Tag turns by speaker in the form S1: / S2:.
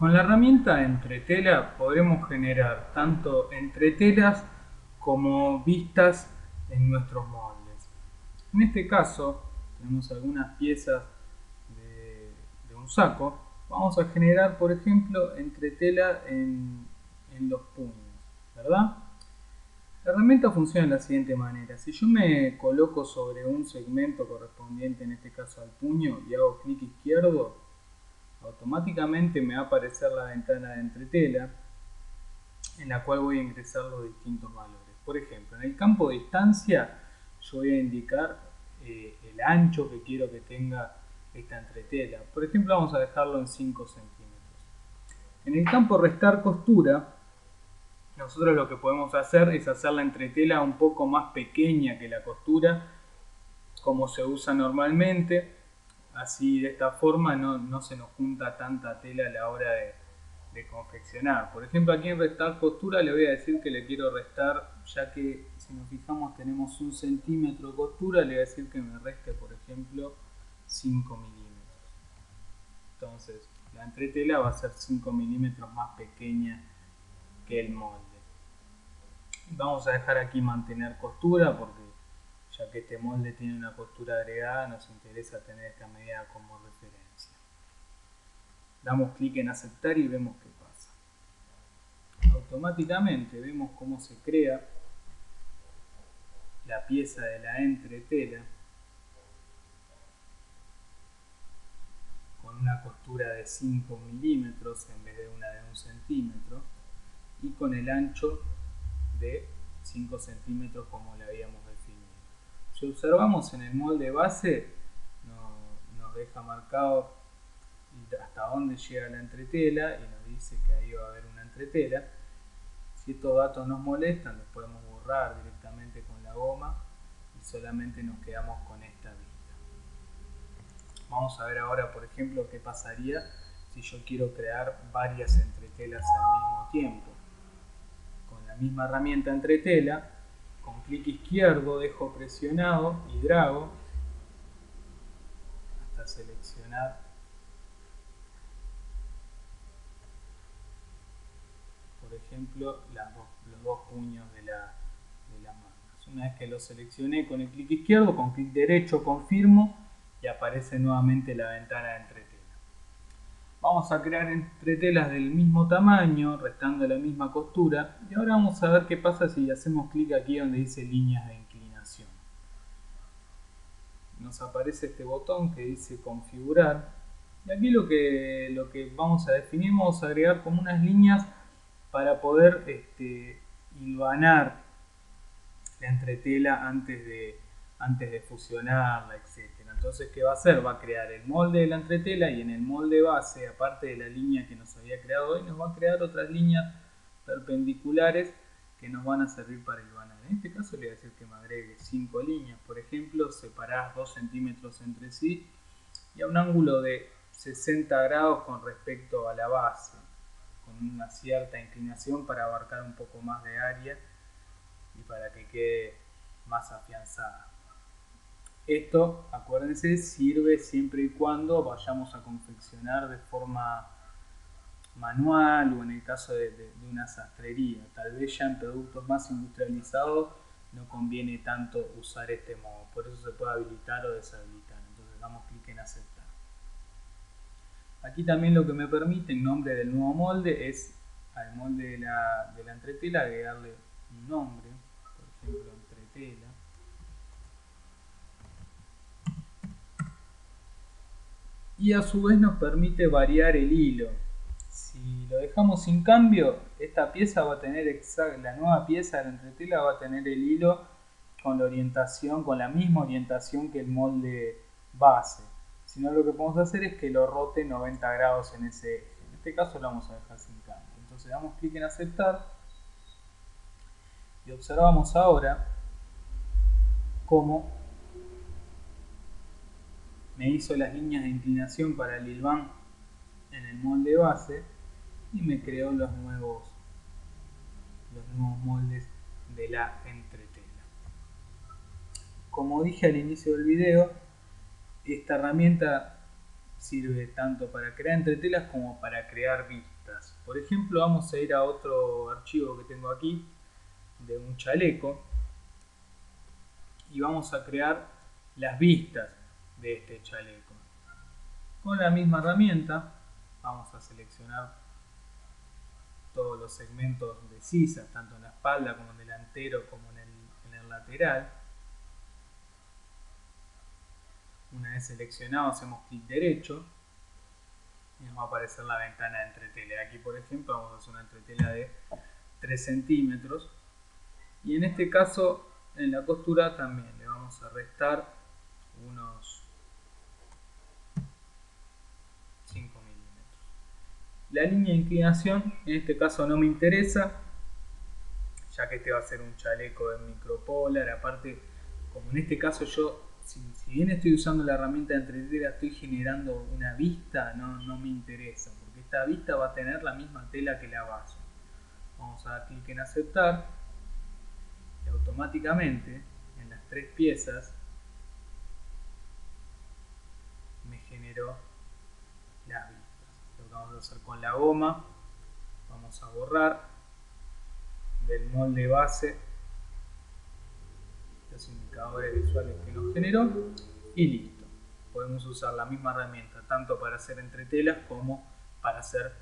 S1: Con la herramienta entretela podremos generar tanto entretelas como vistas en nuestros moldes. En este caso tenemos algunas piezas de un saco. Vamos a generar, por ejemplo, entretela en los puños, ¿verdad? La herramienta funciona de la siguiente manera. Si yo me coloco sobre un segmento correspondiente, en este caso al puño, y hago clic izquierdo, automáticamente me va a aparecer la ventana de entretela en la cual voy a ingresar los distintos valores. Por ejemplo, en el campo de distancia yo voy a indicar el ancho que quiero que tenga esta entretela. Por ejemplo, vamos a dejarlo en 5 centímetros. En el campo restar costura, nosotros lo que podemos hacer es hacer la entretela un poco más pequeña que la costura, como se usa normalmente. Así, de esta forma no se nos junta tanta tela a la hora de confeccionar. Por ejemplo, aquí en restar costura le voy a decir que le quiero restar, ya que si nos fijamos tenemos 1 centímetro de costura, le voy a decir que me reste, por ejemplo, 5 milímetros. Entonces, la entretela va a ser 5 milímetros más pequeña que el molde. Vamos a dejar aquí mantener costura porque ya que este molde tiene una costura agregada nos interesa tener esta medida como referencia. Damos clic en aceptar y vemos qué pasa. Automáticamente vemos cómo se crea la pieza de la entretela con una costura de 5 milímetros en vez de una de 1 centímetro y con el ancho de 5 centímetros como le habíamos definido. Si observamos en el molde base nos deja marcado hasta dónde llega la entretela y nos dice que ahí va a haber una entretela. Si estos datos nos molestan los podemos borrar directamente con la goma y solamente nos quedamos con esta vista. Vamos a ver ahora, por ejemplo, qué pasaría si yo quiero crear varias entretelas al mismo tiempo. Con la misma herramienta entretela, con clic izquierdo dejo presionado y drago hasta seleccionar por ejemplo los dos puños de las mangas. Una vez que lo seleccioné con el clic izquierdo, con clic derecho confirmo y aparece nuevamente la ventana de entretela. Vamos a crear entretelas del mismo tamaño, restando la misma costura, y ahora vamos a ver qué pasa si hacemos clic aquí donde dice líneas de inclinación. Nos aparece este botón que dice configurar, y aquí lo que vamos a definir, vamos a agregar como unas líneas para poder hilvanar la entretela antes de fusionarla, etc. Entonces, ¿qué va a hacer? Va a crear el molde de la entretela y en el molde base, aparte de la línea que nos había creado hoy, nos va a crear otras líneas perpendiculares que nos van a servir para hilvanar. En este caso le voy a decir que me agregue 5 líneas, por ejemplo, separadas 2 centímetros entre sí y a un ángulo de 60 grados con respecto a la base, con una cierta inclinación para abarcar un poco más de área y para que quede más afianzada. Esto, acuérdense, sirve siempre y cuando vayamos a confeccionar de forma manual o en el caso de una sastrería. Tal vez ya en productos más industrializados no conviene tanto usar este modo, por eso se puede habilitar o deshabilitar. Entonces damos clic en aceptar. Aquí también lo que me permite en nombre del nuevo molde es al molde de la entretela agregarle un nombre, por ejemplo entretela. Y a su vez nos permite variar el hilo. Si lo dejamos sin cambio, esta pieza va a tener la nueva pieza de la entretela va a tener el hilo con la orientación, con la misma orientación que el molde base. Si no, lo que podemos hacer es que lo rote 90 grados en ese eje. En este caso lo vamos a dejar sin cambio. Entonces damos clic en aceptar y observamos ahora cómo me hizo las líneas de inclinación para el hilván en el molde base y me creó los nuevos moldes de la entretela. Como dije al inicio del video, esta herramienta sirve tanto para crear entretelas como para crear vistas. Por ejemplo, vamos a ir a otro archivo que tengo aquí de un chaleco y vamos a crear las vistas de este chaleco. Con la misma herramienta vamos a seleccionar todos los segmentos de sisas, tanto en la espalda como en el delantero como en el lateral. Una vez seleccionado hacemos clic derecho y nos va a aparecer la ventana de entretela. Aquí por ejemplo vamos a hacer una entretela de 3 centímetros y en este caso en la costura también le vamos a restar unos 5 milímetros. La línea de inclinación en este caso no me interesa, ya que este va a ser un chaleco de micropolar. Aparte, como en este caso yo, si bien estoy usando la herramienta de entretela, estoy generando una vista, no me interesa, porque esta vista va a tener la misma tela que la base. Vamos a dar clic en aceptar y automáticamente en las 3 piezas me generó las vistas. Lo que vamos a hacer con la goma, vamos a borrar del molde base los indicadores visuales que nos generó y listo. Podemos usar la misma herramienta tanto para hacer entretelas como para hacer